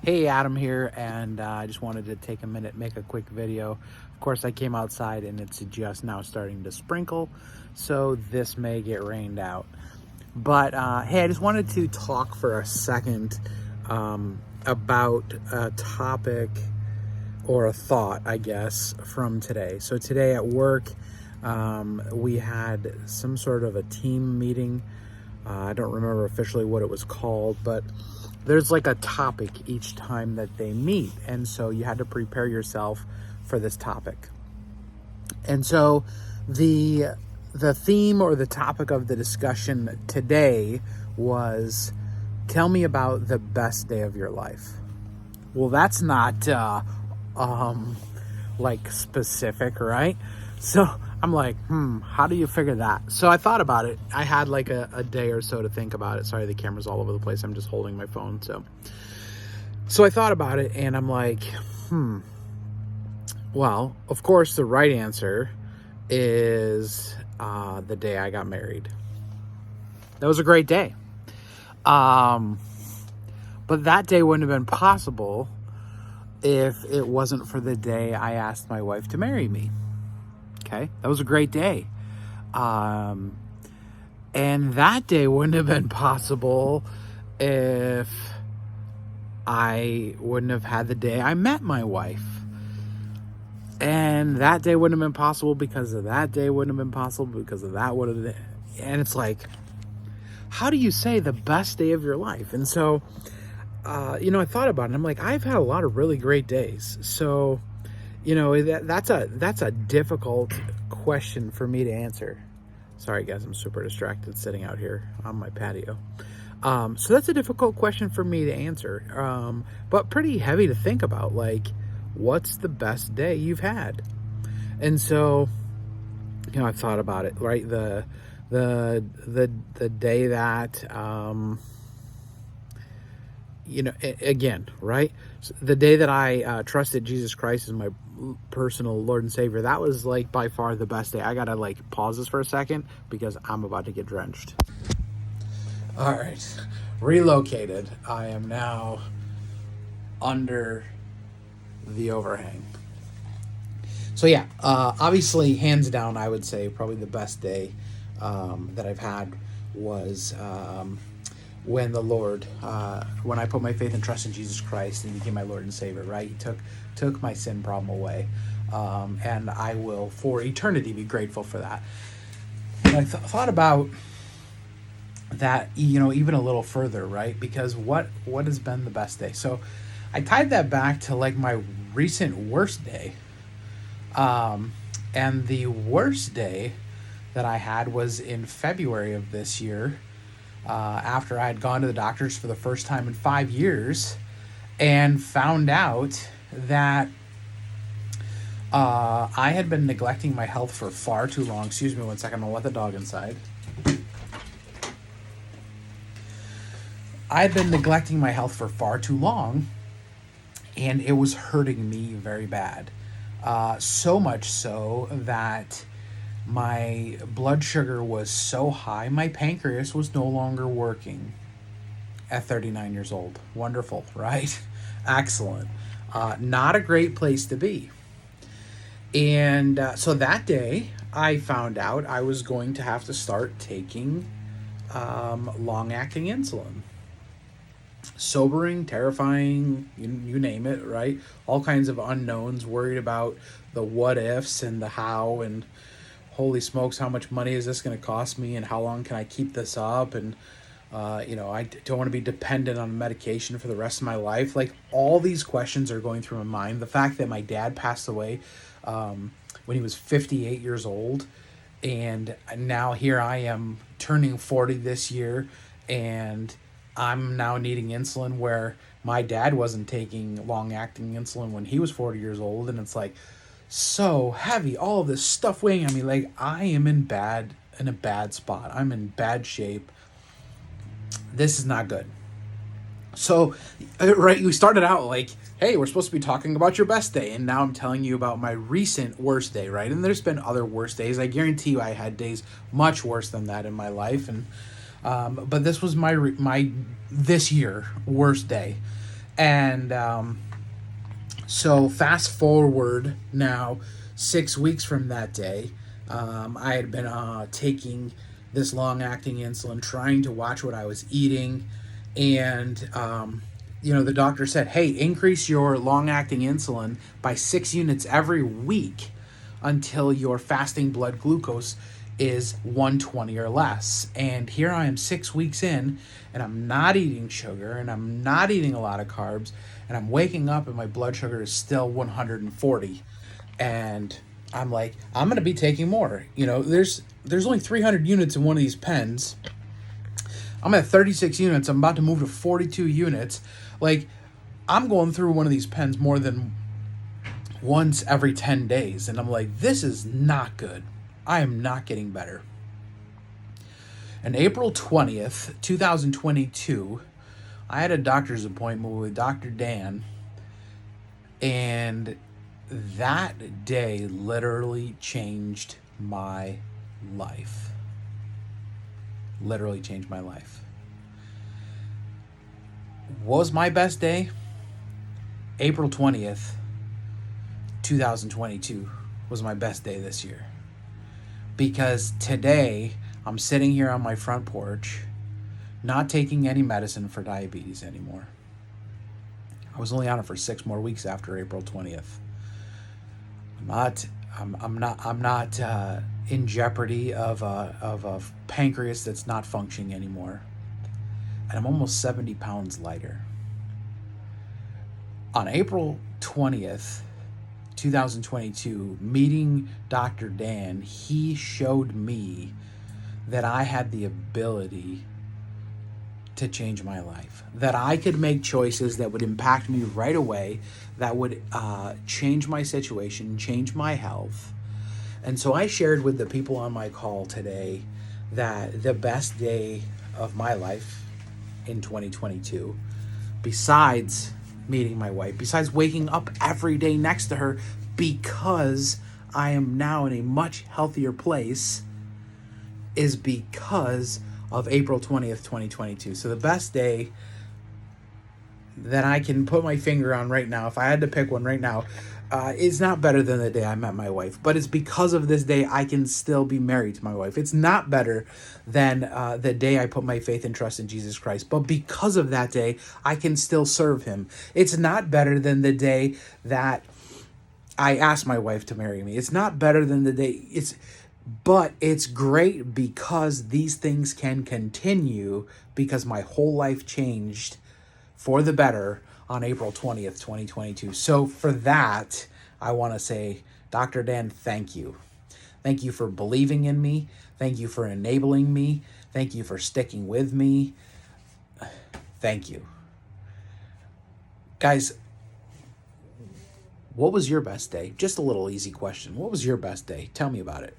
Hey, Adam here, and I just wanted to take a minute, make a quick video. Of course, I came outside and it's just now starting to sprinkle, so this may get rained out. But hey, I just wanted to talk for a second about a topic or a thought, I guess, from today. So today at work, we had some sort of a team meeting. I don't remember officially what it was called, but there's like a topic each time that they meet. And so you had to prepare yourself for this topic. And so the theme or the topic of the discussion today was, tell me about the best day of your life. Well, that's not like specific, right? So I'm like, how do you figure that? So I thought about it. I had like a day or so to think about it. Sorry, the camera's all over the place. I'm just holding my phone. So I thought about it and I'm like, well, of course, the right answer is the day I got married. That was a great day. But that day wouldn't have been possible if it wasn't for the day I asked my wife to marry me. Okay, that was a great day. And that day wouldn't have been possible if I wouldn't have had the day I met my wife. And that day wouldn't have been possible because of that day wouldn't have been possible because of that would have been. And it's like, how do you say the best day of your life? And so, I thought about it. I'm like, I've had a lot of really great days. So, that's a difficult question for me to answer. Sorry, guys, I'm super distracted sitting out here on my patio. So that's a difficult question for me to answer, but pretty heavy to think about. Like, what's the best day you've had? And so, I thought about it. Right, the day that again, right? The day that I trusted Jesus Christ as my personal Lord and Savior, that was like by far the best day. I gotta like pause this for a second because I'm about to get drenched. All right, relocated. I am now under the overhang. So yeah, obviously, hands down, I would say probably the best day that I've had was when the Lord, when I put my faith and trust in Jesus Christ and He became my Lord and Savior, right? He took my sin problem away. And I will, for eternity, be grateful for that. And I thought about that, even a little further, right? Because what has been the best day? So I tied that back to like my recent worst day. And the worst day that I had was in February of this year, after I had gone to the doctors for the first time in 5 years and found out that I had been neglecting my health for far too long. Excuse me one second, I'll let the dog inside. I had been neglecting my health for far too long, and it was hurting me very bad. So much so that my blood sugar was so high, my pancreas was no longer working at 39 years old. Wonderful, right? Excellent. Not a great place to be. And so that day, I found out I was going to have to start taking long-acting insulin. Sobering, terrifying, you name it, right? All kinds of unknowns, worried about the what ifs and the how, and holy smokes, how much money is this going to cost me, and how long can I keep this up? And I don't want to be dependent on medication for the rest of my life. Like, all these questions are going through my mind. The fact that my dad passed away when he was 58 years old, and now here I am turning 40 this year, and I'm now needing insulin where my dad wasn't taking long-acting insulin when he was 40 years old. And it's like so heavy, all of this stuff weighing on me. Like, I am in a bad spot. I'm in bad shape. This is not good. So, right, we started out like, hey, we're supposed to be talking about your best day, and now I'm telling you about my recent worst day, right? And there's been other worst days. I guarantee you I had days much worse than that in my life, and but this was my this year worst day. And so fast forward now 6 weeks from that day, I had been taking this long acting insulin, trying to watch what I was eating. And, the doctor said, hey, increase your long acting insulin by 6 units every week until your fasting blood glucose is 120 or less. And here I am 6 weeks in, and I'm not eating sugar, and I'm not eating a lot of carbs, and I'm waking up and my blood sugar is still 140. And I'm like, I'm gonna be taking more. There's only 300 units in one of these pens. I'm at 36 units. I'm about to move to 42 units. Like, I'm going through one of these pens more than once every 10 days. And I'm like, this is not good. I am not getting better. And April 20th, 2022, I had a doctor's appointment with Dr. Dan. And that day literally changed my life. Literally changed my life. What was my best day? April 20th, 2022 was my best day this year. Because today, I'm sitting here on my front porch, not taking any medicine for diabetes anymore. I was only on it for 6 more weeks after April 20th. I'm not in jeopardy of a pancreas that's not functioning anymore. And I'm almost 70 pounds lighter. On April 20th, 2022, meeting Dr. Dan, he showed me that I had the ability to change my life, that I could make choices that would impact me right away, that would change my situation, change my health. And so I shared with the people on my call today that the best day of my life in 2022, besides meeting my wife, besides waking up every day next to her, because I am now in a much healthier place, is because of April 20th, 2022. So the best day that I can put my finger on right now, if I had to pick one right now, it's not better than the day I met my wife, but it's because of this day I can still be married to my wife. It's not better than the day I put my faith and trust in Jesus Christ, but because of that day, I can still serve him. It's not better than the day that I asked my wife to marry me. It's not better than the day, but it's great because these things can continue, because my whole life changed for the better on April 20th, 2022. So for that, I want to say, Dr. Dan, thank you. Thank you for believing in me. Thank you for enabling me. Thank you for sticking with me. Thank you. Guys, what was your best day? Just a little easy question. What was your best day? Tell me about it.